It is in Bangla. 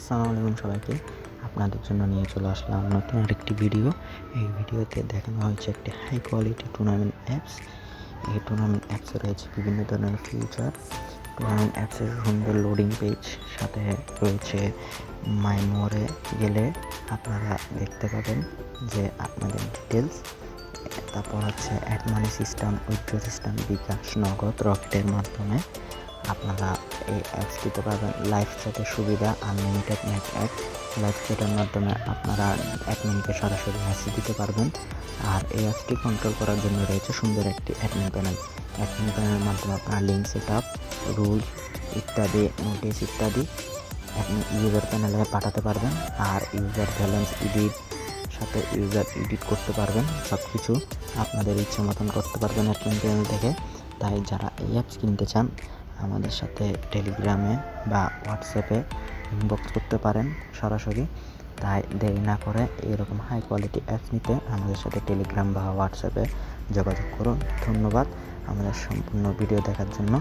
আসসালামু আলাইকুম সবাইকে। আপনাদের জন্য নিয়ে চলে আসলাম নতুন আরেকটি ভিডিও। এই ভিডিওতে দেখানো হয়েছে একটি হাই কোয়ালিটি টুর্নামেন্ট অ্যাপস। এই টুর্নামেন্ট অ্যাপসে রয়েছে বিভিন্ন ধরনের ফিচার। টুর্নামেন্ট অ্যাপসের সুন্দর লোডিং পেজ, সাথে রয়েছে মাই মোরে গেলে আপনারা দেখতে পাবেন যে আপনাদের ডিটেলস। তারপর হচ্ছে add money system, withdraw system, bKash, Nagad, রকেটের মাধ্যমে আপনারা এই অ্যাপস দিতে পারবেন। লাইভ চ্যাটের সুবিধা, আনলিমিটেড নেট অ্যাড। লাইভ চ্যাটের মাধ্যমে আপনারা অ্যাডমিনকে সরাসরি মেসেজ দিতে পারবেন। আর এই অ্যাপসটি কন্ট্রোল করার জন্য রয়েছে সুন্দর একটি অ্যাডমিন প্যানেল। অ্যাডমিন প্যানেলের মাধ্যমে আপনারা লিঙ্ক সেট আপ, রুলস ইত্যাদি, নোটিস ইত্যাদি ইউজার প্যানেলে পাঠাতে পারবেন। আর ইউজার ব্যালেন্স এডিট, সাথে ইউজার এডিট করতে পারবেন। সব কিছু আপনাদের ইচ্ছে মতন করতে পারবেন অ্যাডমিন প্যানেল থেকে। তাই যারা এই অ্যাপস কিনতে চান আমাদের সাথে টেলিগ্রামে বা হোয়াটসঅ্যাপে ইনবক্স করতে পারেন সরাসরি। তাই দেরি না করে এরকম হাই কোয়ালিটি অ্যাপস নিতে আমাদের সাথে টেলিগ্রাম বা হোয়াটসঅ্যাপে যোগাযোগ করুন। ধন্যবাদ আমাদের সম্পূর্ণ ভিডিও দেখার জন্য।